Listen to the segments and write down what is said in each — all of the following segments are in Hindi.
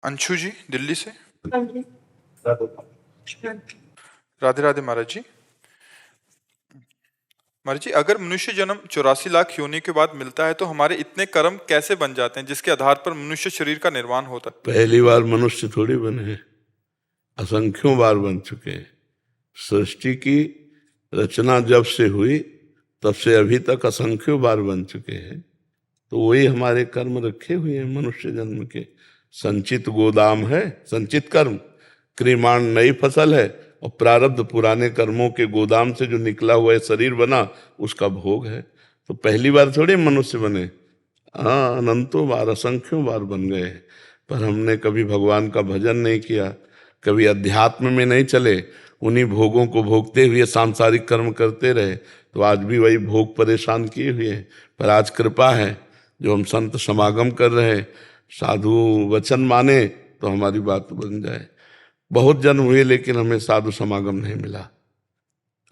अंशु जी दिल्ली से। हाँ जी। राधे राधे महाराज जी। महाराज जी, अगर मनुष्य जन्म 84 लाख योनि के बाद मिलता है तो हमारे इतने कर्म कैसे बन जाते हैं जिसके आधार पर मनुष्य शरीर का निर्माण होता है? पहली बार मनुष्य थोड़ी बने हैं, असंख्यों बार बन चुके हैं। सृष्टि की रचना जब से हुई तब से अभी तक असंख्यों बार बन चुके हैं। तो वही हमारे कर्म रखे हुए हैं मनुष्य जन्म के। संचित गोदाम है, संचित कर्म, क्रियमाण नई फसल है, और प्रारब्ध पुराने कर्मों के गोदाम से जो निकला हुआ है शरीर बना, उसका भोग है। तो पहली बार थोड़े मनुष्य बने, हाँ, अनंतों बार, असंख्यों बार बन गए हैं। पर हमने कभी भगवान का भजन नहीं किया, कभी अध्यात्म में नहीं चले, उन्हीं भोगों को भोगते हुए सांसारिक कर्म करते रहे, तो आज भी वही भोग परेशान किए हुए हैं। पर आज कृपा है जो हम संत समागम कर रहे हैं, साधु वचन माने तो हमारी बात बन जाए। बहुत जन्म हुए लेकिन हमें साधु समागम नहीं मिला।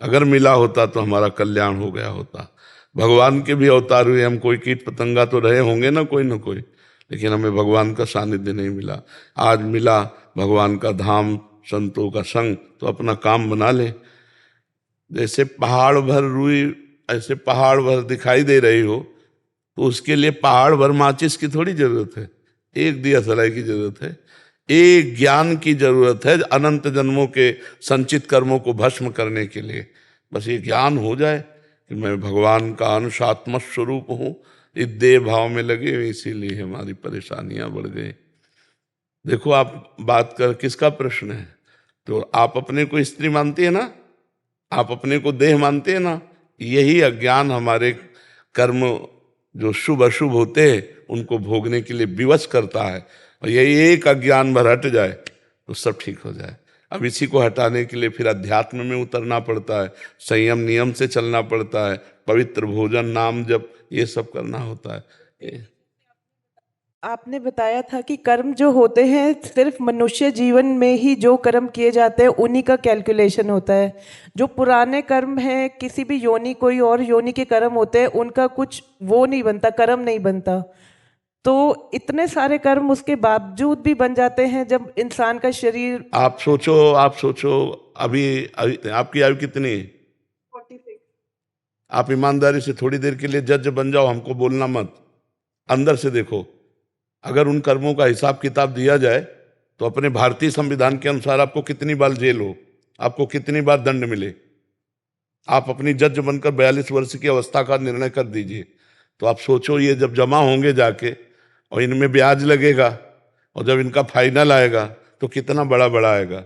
अगर मिला होता तो हमारा कल्याण हो गया होता। भगवान के भी अवतार हुए, हम कोई कीट पतंगा तो रहे होंगे ना कोई, लेकिन हमें भगवान का सानिध्य नहीं मिला। आज मिला भगवान का धाम, संतों का संग, तो अपना काम बना ले। जैसे पहाड़ भर रुई ऐसे पहाड़ भर दिखाई दे रही हो, तो उसके लिए पहाड़ भर माचिस की थोड़ी जरूरत है, एक दिया सलाई की जरूरत है, एक ज्ञान की जरूरत है अनंत जन्मों के संचित कर्मों को भस्म करने के लिए। बस ये ज्ञान हो जाए कि मैं भगवान का अंशात्म स्वरूप हूँ, इस देह भाव में लगे हुए, इसीलिए हमारी परेशानियां बढ़ गई। देखो, आप बात कर, किसका प्रश्न है? तो आप अपने को स्त्री मानती है ना, आप अपने को देह मानते हैं ना। यही अज्ञान हमारे कर्म जो शुभ अशुभ होते हैं उनको भोगने के लिए विवश करता है। और यही एक अज्ञान भर हट जाए तो सब ठीक हो जाए। अब इसी को हटाने के लिए फिर अध्यात्म में उतरना पड़ता है, संयम नियम से चलना पड़ता है, पवित्र भोजन, नाम जप, ये सब करना होता है। आपने बताया था कि कर्म जो होते हैं सिर्फ मनुष्य जीवन में ही जो कर्म किए जाते हैं उन्हीं का कैलकुलेशन होता है। जो पुराने कर्म हैं, किसी भी योनि, कोई और योनि के कर्म होते हैं, उनका कुछ वो नहीं बनता, कर्म नहीं बनता। तो इतने सारे कर्म उसके बावजूद भी बन जाते हैं जब इंसान का शरीर। आप सोचो अभी आपकी आयु कितनी है? 46। आप ईमानदारी से थोड़ी देर के लिए जज बन जाओ, हमको बोलना मत, अंदर से देखो। अगर उन कर्मों का हिसाब किताब दिया जाए तो अपने भारतीय संविधान के अनुसार आपको कितनी बार जेल हो, आपको कितनी बार दंड मिले। आप अपनी जज बनकर 42 वर्ष की अवस्था का निर्णय कर दीजिए। तो आप सोचो, ये जब जमा होंगे जाके और इनमें ब्याज लगेगा, और जब इनका फाइनल आएगा तो कितना बड़ा बड़ा आएगा,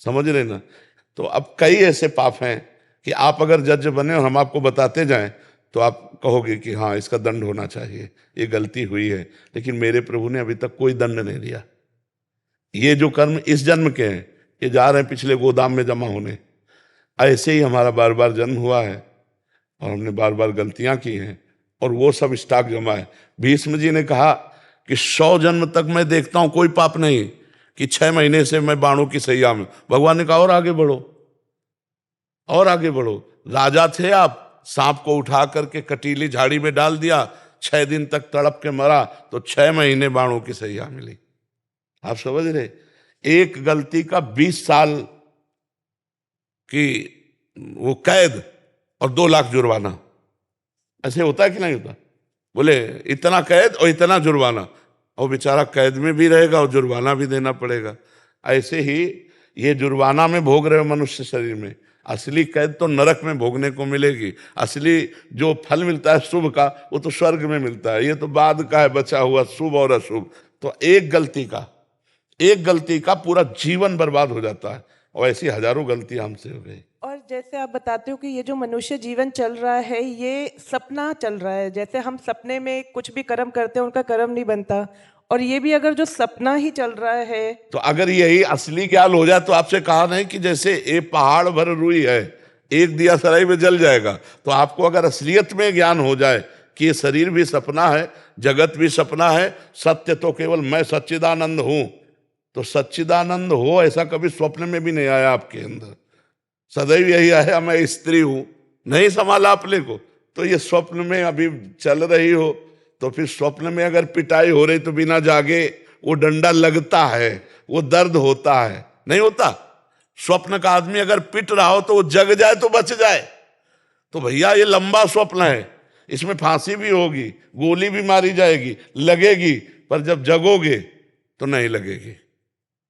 समझ रहे ना। तो अब कई ऐसे पाप हैं कि आप अगर जज बने और हम आपको बताते जाएं तो आप कहोगे कि हाँ, इसका दंड होना चाहिए, ये गलती हुई है। लेकिन मेरे प्रभु ने अभी तक कोई दंड नहीं दिया। ये जो कर्म इस जन्म के हैं, ये जा रहे हैं पिछले गोदाम में जमा होने। ऐसे ही हमारा बार बार जन्म हुआ है और हमने बार बार गलतियां की हैं, और वो सब स्टॉक जमा है। भीष्म जी ने कहा कि 100 जन्म तक मैं देखता हूं कोई पाप नहीं, कि 6 महीने से मैं बाणों की सैया में। भगवान ने कहा और आगे बढ़ो, और आगे बढ़ो। राजा थे आप, सांप को उठा करके कटीली झाड़ी में डाल दिया, 6 दिन तक तड़प के मरा, तो 6 महीने बाणों की सैया मिली। आप समझ रहे? एक गलती का 20 साल की वो कैद और 2 लाख जुर्माना। ऐसे होता है कि नहीं होता? बोले इतना कैद और इतना जुर्माना, और बेचारा कैद में भी रहेगा और जुर्माना भी देना पड़ेगा। ऐसे ही ये जुर्माना में भोग रहे हो मनुष्य शरीर में, असली कैद तो नरक में भोगने को मिलेगी। असली जो फल मिलता है शुभ का, वो तो स्वर्ग में मिलता है। ये तो बाद का है बचा हुआ शुभ और अशुभ। तो एक गलती का पूरा जीवन बर्बाद हो जाता है, और ऐसी हजारों गलतियां हमसे हो गई। और जैसे आप बताते हो कि ये जो मनुष्य जीवन चल रहा है ये सपना चल रहा है, जैसे हम सपने में कुछ भी कर्म करते हैं उनका कर्म नहीं बनता, और ये भी अगर जो सपना ही चल रहा है। तो अगर यही असली ज्ञान हो जाए तो आपसे कहा नहीं कि जैसे ये पहाड़ भर रुई है, एक दिया सराय में जल जाएगा। तो आपको अगर असलियत में ज्ञान हो जाए कि ये शरीर भी सपना है, जगत भी सपना है, सत्य तो केवल मैं सच्चिदानंद हूं, तो सच्चिदानंद हो ऐसा कभी स्वप्न में भी नहीं आया आपके अंदर। सदैव यही आया मैं स्त्री हूं, नहीं संभाला अपने को। तो ये स्वप्न में अभी चल रही हो, तो फिर स्वप्न में अगर पिटाई हो रही तो बिना जागे वो डंडा लगता है, वो दर्द होता है, नहीं होता? स्वप्न का आदमी अगर पिट रहा हो तो वो जग जाए तो बच जाए। तो भैया ये लंबा स्वप्न है, इसमें फांसी भी होगी, गोली भी मारी जाएगी, लगेगी, पर जब जगोगे तो नहीं लगेगी,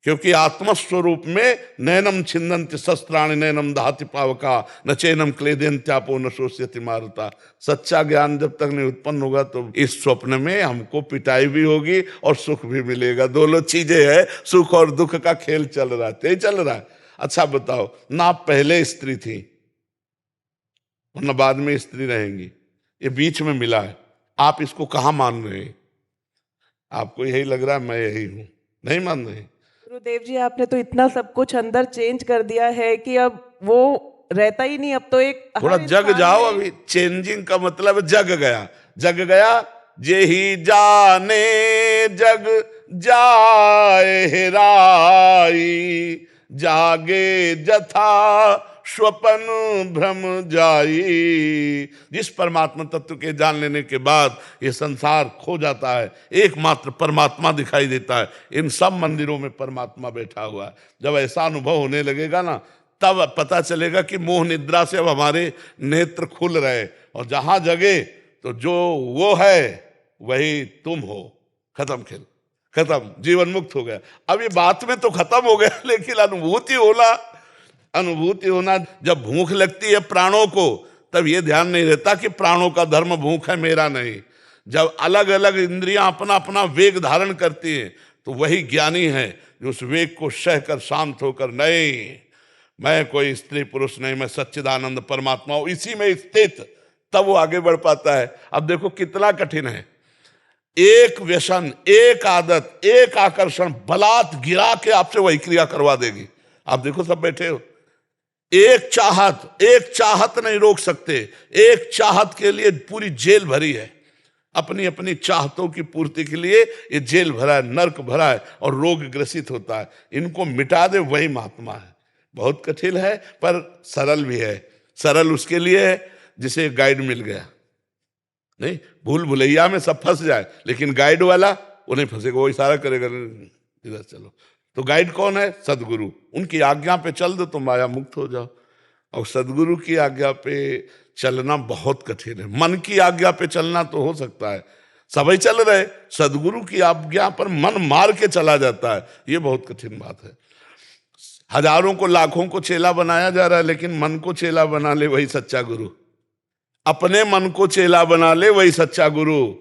क्योंकि आत्मस्वरूप में नैनम छिन्दन्ति शस्त्राणि नैनम दहति पावका न चैनम क्लेदयन्त्यापो न शोष्यति मारुता। सच्चा ज्ञान जब तक नहीं उत्पन्न होगा तो इस स्वप्न में हमको पिटाई भी होगी और सुख भी मिलेगा। दोनों चीजें हैं, सुख और दुख का खेल चल रहा है, तेज चल रहा है। अच्छा बताओ ना, आप पहले स्त्री थी और न बाद में स्त्री रहेंगी, ये बीच में मिला है, आप इसको कहाँ मान रहे हैं? आपको यही लग रहा है मैं यही हूं, नहीं मान रहे? गुरुदेव जी, आपने तो इतना सब कुछ अंदर चेंज कर दिया है कि अब वो रहता ही नहीं, अब तो एक थोड़ा हर जग इंसान जाओ। में- अभी चेंजिंग का मतलब है जग गया, जग गया। जे ही जाने जग जाए हेराई, जागे जथा स्वपन भ्रम जाई। जिस परमात्मा तत्व के जान लेने के बाद ये संसार खो जाता है, एकमात्र परमात्मा दिखाई देता है। इन सब मंदिरों में परमात्मा बैठा हुआ है। जब ऐसा अनुभव होने लगेगा ना, तब पता चलेगा कि मोह निद्रा से अब हमारे नेत्र खुल रहे, और जहां जगे तो जो वो है वही तुम हो। खत्म खेल, खत्म, जीवन मुक्त हो गया। अब ये बात में तो खत्म हो गया, लेकिन अनुभूति होना, जब भूख लगती है प्राणों को, तब ये ध्यान नहीं रहता कि प्राणों का धर्म भूख है, मेरा नहीं। जब अलग अलग इंद्रियां अपना अपना वेग धारण करती हैं, तो वही ज्ञानी है जो उस वेग को सहकर शांत होकर, नहीं मैं कोई स्त्री पुरुष नहीं, मैं सच्चिदानंद परमात्मा हूं, इसी में स्थित, तब वो आगे बढ़ पाता है। अब देखो कितना कठिन है। एक व्यसन, एक आदत, एक आकर्षण बलात् गिरा के आपसे वही क्रिया करवा देगी। आप देखो सब बैठे हो, एक चाहत नहीं रोक सकते। एक चाहत के लिए पूरी जेल भरी है, अपनी अपनी चाहतों की पूर्ति के लिए ये जेल भरा है, नर्क भरा है, और रोग ग्रसित होता है। इनको मिटा दे वही महात्मा है। बहुत कठिन है पर सरल भी है। सरल उसके लिए है जिसे गाइड मिल गया। नहीं, भूल भुलैया में सब फंस जाए, लेकिन गाइड वाला वो नहीं फंसेगा, वो इशारा करेगा इधर चलो। तो गाइड कौन है? सदगुरु। उनकी आज्ञा पे चल दो तो माया मुक्त हो जाओ। और सदगुरु की आज्ञा पे चलना बहुत कठिन है। मन की आज्ञा पे चलना तो हो सकता है, सभी चल रहे, सदगुरु की आज्ञा पर मन मार के चला जाता है, ये बहुत कठिन बात है। हजारों को लाखों को चेला बनाया जा रहा है, लेकिन मन को चेला बना ले वही सच्चा गुरु। अपने मन को चेला बना ले वही सच्चा गुरु।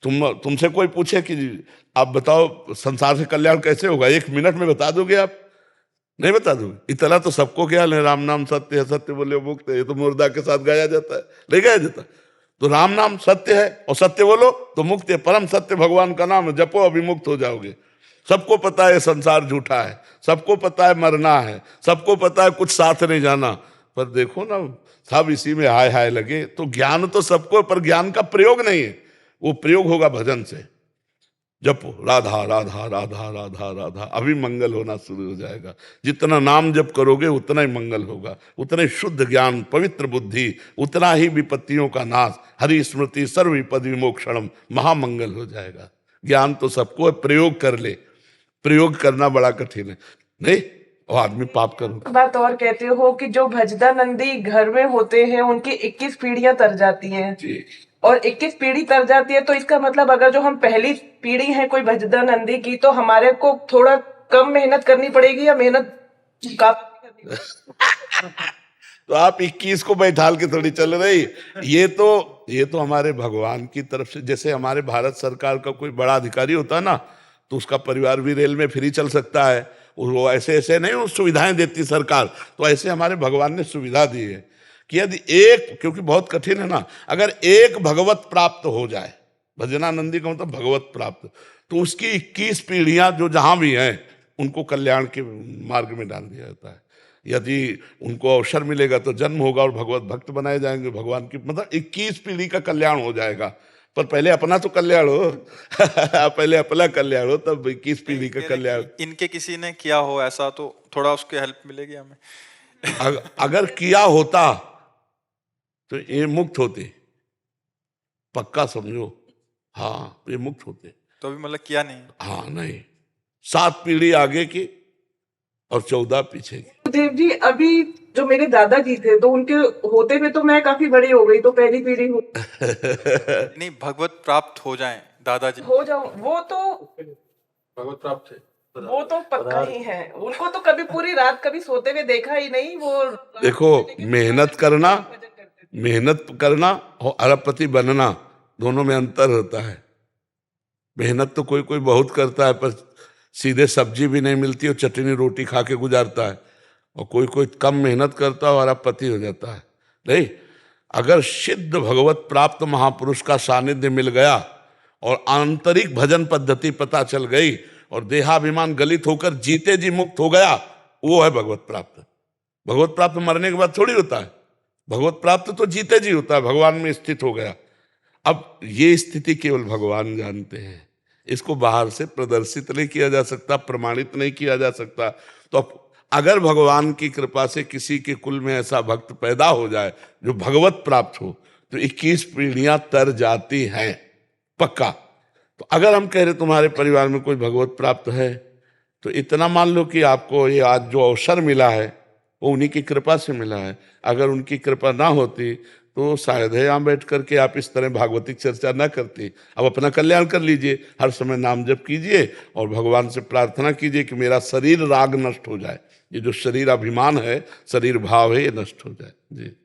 तुमसे कोई पूछे कि आप बताओ संसार से कल्याण कैसे होगा, 1 मिनट में बता दोगे आप? नहीं बता दोगे। इतना तो सबको ख्याल है, राम नाम सत्य है, सत्य बोले मुक्त है। ये तो मुर्दा के साथ गाया जाता है, नहीं गाया जाता? तो राम नाम सत्य है और सत्य बोलो तो मुक्त है। परम सत्य भगवान का नाम है, जपो अभी मुक्त हो जाओगे। सबको पता है संसार झूठा है, सबको पता है मरना है, सबको पता है कुछ साथ नहीं जाना, पर देखो ना सब इसी में हाय हाय लगे। तो ज्ञान तो सबको, पर ज्ञान का प्रयोग नहीं है, वो प्रयोग होगा भजन से। जपो राधा राधा राधा राधा राधा, अभी मंगल होना शुरू हो जाएगा। जितना नाम जप करोगे उतना ही मंगल होगा, उतना ही शुद्ध ज्ञान, पवित्र बुद्धि, उतना ही विपत्तियों का नाश, हरि स्मृति सर्व विपद विमोक्षणम, महामंगल हो जाएगा। ज्ञान तो सबको, प्रयोग कर ले। प्रयोग करना बड़ा कठिन है, नहीं और आदमी पाप करो। बात और कहते हो कि जो भजदानंदी घर में होते हैं उनकी 21 पीढ़ियां तर जाती हैं, और 21 पीढ़ी तर जाती है, तो इसका मतलब अगर जो हम पहली पीढ़ी है कोई भजदानंदी की, तो हमारे को थोड़ा कम मेहनत करनी पड़ेगी या मेहनत काफी करनी पड़ेगी? तो आप 21 को बैठाल के थोड़ी चल रही। ये तो हमारे भगवान की तरफ से, जैसे हमारे भारत सरकार का कोई बड़ा अधिकारी होता है ना, तो उसका परिवार भी रेल में फ्री चल सकता है। वो ऐसे नहीं वो सुविधाएं देती सरकार, तो ऐसे हमारे भगवान ने सुविधा दी है कि यदि एक, क्योंकि बहुत कठिन है ना, अगर एक भगवत प्राप्त हो जाए, भजनानंदी का मतलब भगवत प्राप्त, तो उसकी 21 पीढ़ियां जो जहां भी हैं उनको कल्याण के मार्ग में डाल दिया जाता है। यदि उनको अवसर मिलेगा तो जन्म होगा और भगवत भक्त बनाए जाएंगे भगवान की, मतलब 21 पीढ़ी का कल्याण हो जाएगा। पर पहले अपना तो कल्याण हो पहले अपना कल्याण हो, तब 21 पीढ़ी का कल्याण। इनके किसी ने किया हो ऐसा तो थोड़ा उसके हेल्प मिलेगी हमें। अगर किया होता तो ये मुक्त होते, पक्का समझो। हाँ, ये मुक्त होते। तो अभी मतलब किया नहीं। हाँ नहीं, 7 पीढ़ी आगे की और 14 पीछे की। देव जी, अभी जो मेरे दादाजी थे तो उनके होते हुए तो मैं काफी बड़ी हो गई, तो पहली पीढ़ी हो नहीं, भगवत प्राप्त हो जाएं दादाजी। जाऊं, वो तो भगवत प्राप्त थे। वो तो पक्का ही है। उनको तो कभी पूरी रात कभी सोते हुए देखा ही नहीं। वो देखो, मेहनत करना और अरबपति बनना दोनों में अंतर होता है। मेहनत तो कोई कोई बहुत करता है, पर सीधे सब्जी भी नहीं मिलती और चटनी रोटी खा के गुजारता है, और कोई कोई कम मेहनत करता है और अरबपति हो जाता है। नहीं, अगर सिद्ध भगवत प्राप्त महापुरुष का सानिध्य मिल गया और आंतरिक भजन पद्धति पता चल गई और देहाभिमान गलित होकर जीते जी मुक्त हो गया, वो है भगवत प्राप्त। भगवत प्राप्त मरने के बाद थोड़ी होता है, भगवत प्राप्त तो जीते जी होता है, भगवान में स्थित हो गया। अब ये स्थिति केवल भगवान जानते हैं, इसको बाहर से प्रदर्शित नहीं किया जा सकता, प्रमाणित नहीं किया जा सकता। तो अगर भगवान की कृपा से किसी के कुल में ऐसा भक्त पैदा हो जाए जो भगवत प्राप्त हो, तो 21 पीढ़ियां तर जाती हैं पक्का। तो अगर हम कह रहे तुम्हारे परिवार में कोई भगवत प्राप्त है, तो इतना मान लो कि आपको ये आज जो अवसर मिला है वो उन्हीं की कृपा से मिला है। अगर उनकी कृपा ना होती तो शायद है यहाँ बैठ करके आप इस तरह भागवतिक चर्चा ना करती। अब अपना कल्याण कर लीजिए, हर समय नाम जप कीजिए और भगवान से प्रार्थना कीजिए कि मेरा शरीर राग नष्ट हो जाए, ये जो शरीर अभिमान है, शरीर भाव है, ये नष्ट हो जाए। जी।